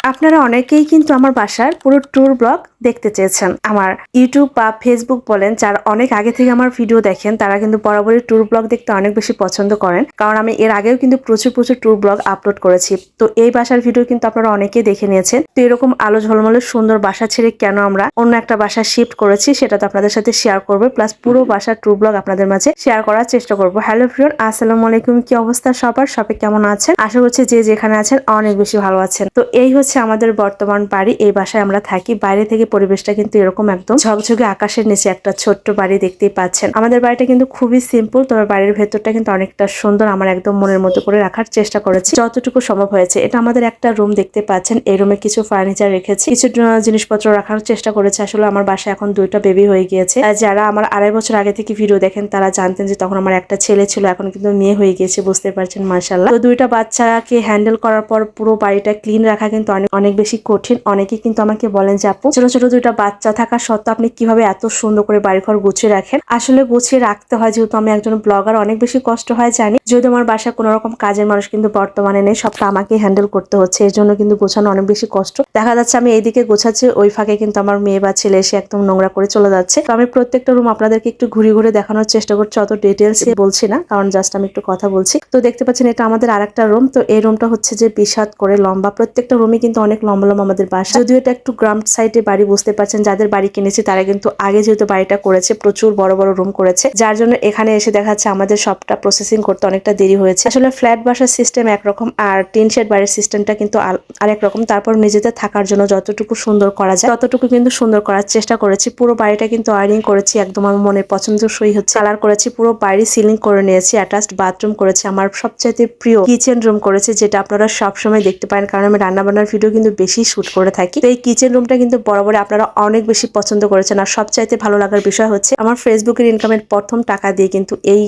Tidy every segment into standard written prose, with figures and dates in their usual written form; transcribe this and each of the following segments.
আপনারা অনেকেই কিন্তু আমার বাসার পুরো ট্যুর ব্লগ দেখতে চেয়েছেন। আমার ইউটিউব বা ফেসবুক বলেন, যারা অনেক আগে থেকে আমার ভিডিও দেখেন তারা কিন্তু বরাবরই ট্যুর ব্লগ দেখতে অনেক বেশি পছন্দ করেন, কারণ আমি এর আগেও কিন্তু প্রচুর ট্যুর ব্লগ আপলোড করেছি। তো এই বাসার ভিডিও কিন্তু আপনারা অনেকেই দেখে নিয়েছেন। তো এরকম আলো ঝলমলে সুন্দর বাসা ছেড়ে কেন আমরা অন্য একটা বাসা শিফট করেছি সেটা তো আপনাদের সাথে শেয়ার করবো, প্লাস পুরো বাসার ট্যুর ব্লগ আপনাদের মাঝে শেয়ার করার চেষ্টা করবো। হ্যালো ফ্রেন্ড, আসসালামু আলাইকুম। কি অবস্থা সবার? সবাই কেমন আছেন? আশা করছি যে যেখানে আছেন অনেক বেশি ভালো আছেন। তো এই হচ্ছে আমাদের বর্তমান বাড়ি। এই বাসায় আমরা থাকি। বাইরে থেকে পরিবেশটা কিন্তু এরকম একদম ঝকঝকে আকাশের নিচে একটা ছোট্ট বাড়ি দেখতেই পাচ্ছেন। আমাদের বাড়িটা কিন্তু খুবই সিম্পল, তবে বাড়ির ভেতরটা কিন্তু অনেকটা সুন্দর। আমার একদম মনের মতো করে রাখার চেষ্টা করেছি যতটুকু সম্ভব হয়েছে। এটা আমাদের একটা রুম দেখতে পাচ্ছেন। এই রুমে কিছু ফার্নিচার রেখেছি, কিছু জিনিসপত্র রাখার চেষ্টা করেছি। আসলে আমার বাসায় এখন 2টা বেবি হয়ে গিয়েছে। যারা আমার 2.5 বছর আগে থেকে ভিডিও দেখেন তারা জানতেন যে তখন আমার একটা ছেলে ছিল, এখন কিন্তু মেয়ে হয়ে গিয়েছে, বুঝতে পারছেন মাশাআল্লাহ। তো 2টা বাচ্চাকে হ্যান্ডেল করার পর পুরো বাড়িটা ক্লিন রাখা কিন্তু অনেক বেশি কঠিন। অনেকেই কিন্তু আমাকে বলেন যে আপু, ছোট ছোট 2টা বাচ্চা থাকা সত্ত্বেও আপনি কিভাবে এত সুন্দর করে বাড়িঘর গুছিয়ে রাখেন? আসলে গুছিয়ে রাখতে হয়, যেহেতু আমি একজন ব্লগার, অনেক বেশি কষ্ট হয় জানি। যেহেতু আমার বাসায় কোনো রকম কাজের মানুষ কিন্তু বর্তমানে নেই, সবটা আমাকে হ্যান্ডেল করতে হচ্ছে। এর জন্য কিন্তু গোছানো অনেক বেশি কষ্ট। দেখা যাচ্ছে আমি এইদিকে গোছাচ্ছি, ওই ফাঁকে কিন্তু আমার মেয়ে বা ছেলে এসে একদম নোংরা করে চলে যাচ্ছে। তো আমি প্রত্যেকটা রুম আপনাদেরকে একটু ঘুরে ঘুরে দেখানোর চেষ্টা করছি, অত ডিটেলস বলছি না, কারণ জাস্ট আমি একটু কথা বলছি। তো দেখতে পাচ্ছেন এটা আমাদের আরেকটা রুম। তো এই রুমটা হচ্ছে যে বিশাল করে লম্বা, প্রত্যেকটা রুমে কিন্তু অনেক লম্বা লম্বা আমাদের বাসা। যদিও এটা একটু গ্রাম সাইডে বাড়ি, বুঝতে পারছেন যাদের বাড়ি কিনেছে তারা কিন্তু আগে যেহেতু বাড়িটা করেছে প্রচুর বড় বড় রুম করেছে, যার জন্য এখানে এসে দেখা যাচ্ছে আমাদের সবটা প্রসেসিং করতে অনেকটা দেরি হয়েছে। আসলে ফ্ল্যাট বাসার সিস্টেম একরকম, আর টিন শেড বাড়ির সিস্টেমটা কিন্তু আরেক রকম। তারপর নিজেদের থাকার জন্য যতটুকু সুন্দর করা যায় ততটুকু কিন্তু সুন্দর করার চেষ্টা করেছি। পুরো বাড়িটা কিন্তু ওয়ারিং করেছি, একদম আমার মনের পছন্দসই হচ্ছে। কালার করেছি, পুরো বাড়ি সিলিং করে নিয়েছি, অ্যাটাচড বাথরুম করেছি, আমার সবচাইতে প্রিয় কিচেন রুম করেছে, যেটা আপনারা সবসময় দেখতে পারেন, কারণ আমি রান্না বান্নার ভিডিও কিন্তু বেশি শুট করে থাকি। তো এই কিচেন রুমটা কিন্তু বরাবর আপনারা অনেক বেশি পছন্দ করেছেন। আর সবচাইতে ভালো লাগার বিষয় হচ্ছে আমার ফেসবুকের ইনকামের প্রথম টাকা দিয়ে কিন্তু এই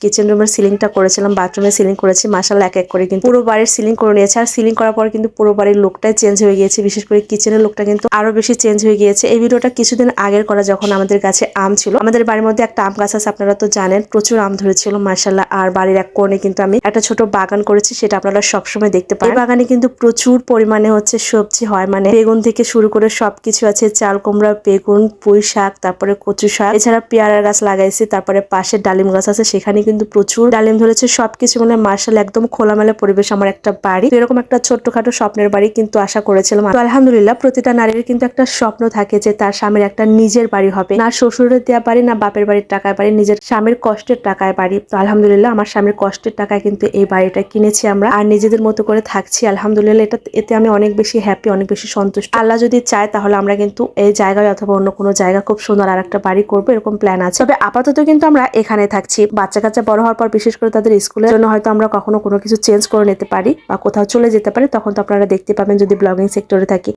কিচেন রুমের সিলিংটা করেছিলাম, বাথরুমের সিলিং করেছি। মাশাআল্লাহ, এক এক করে কিন্তু পুরো বাড়ির সিলিং করে নিয়েছে। আর সিলিং করার পর কিন্তু পুরো বাড়ির লুকটাই চেঞ্জ হয়ে গিয়েছে, বিশেষ করে কিচেনের লুকটা কিন্তু আরো বেশি চেঞ্জ হয়ে গিয়েছে। এই ভিডিওটা কিছুদিন আগের করা, যখন আমাদের গাছে আম ছিল। আমাদের বাড়ির মধ্যে একটা আম গাছ আছে, আপনারা তো জানেন, প্রচুর আম ধরেছিল মাশাআল্লাহ। আর বাড়ির এক কোণে কিন্তু আমি একটা ছোট বাগান করেছি, সেটা আপনারা সবসময় দেখতে পান। এই বাগানে কিন্তু প্রচুর পরিমাণে হচ্ছে সবজি হয়, মানে বেগুন থেকে শুরু করে সবকিছু আছে। চাল কুমড়া, বেগুন, পুঁই শাক, তারপরে কচু শাক, এছাড়া পেয়ারা গাছ লাগাইছি। তারপরে পাশে ডালিম গাছ আছে, সেখানে কিন্তু প্রচুর ডালিম ধরেছে। সবকিছু মানে মাশাআল্লাহ একদম খোলামেলা পরিবেশ আমার একটা বাড়ি। এরকম একটা ছোট্টখাটো স্বপ্নের বাড়ি কিন্তু আশা করেছিলাম। তো আলহামদুলিল্লাহ, প্রতিটা নারীর কিন্তু একটা স্বপ্ন থাকে যে তার স্বামীর একটা নিজের বাড়ি হবে, না শ্বশুরের দেওয়া বাড়ি, না বাপের বাড়ির টাকায় বাড়ি, নিজের স্বামীর কষ্টের টাকায় বাড়ি। তো আলহামদুলিল্লাহ আমার স্বামীর কষ্টের টাকায় কিন্তু এই বাড়িটা কিনেছি আমরা, আর নিজেদের মতো করে থাকছি আলহামদুলিল্লাহ। এতে আমি অনেক বেশি হ্যাপি, অনেক বেশি সন্তুষ্ট। আল্লাহ যদি চায় তাহলে আমরা কিন্তু এই জায়গায় অথবা অন্য কোনো জায়গা খুব সুন্দর আর একটা বাড়ি করবো, এরকম প্ল্যান আছে। তবে আপাতত কিন্তু আমরা এখানে থাকছি। বাচ্চা কাচ্চা বড় হওয়ার পর, বিশেষ করে তাদের স্কুলের জন্য হয়তো আমরা কখনো কোনো কিছু চেঞ্জ করে নিতে পারি বা কোথাও চলে যেতে পারি, তখন তো আপনারা দেখতে পাবেন যদি ব্লগিং সেক্টরে থাকি।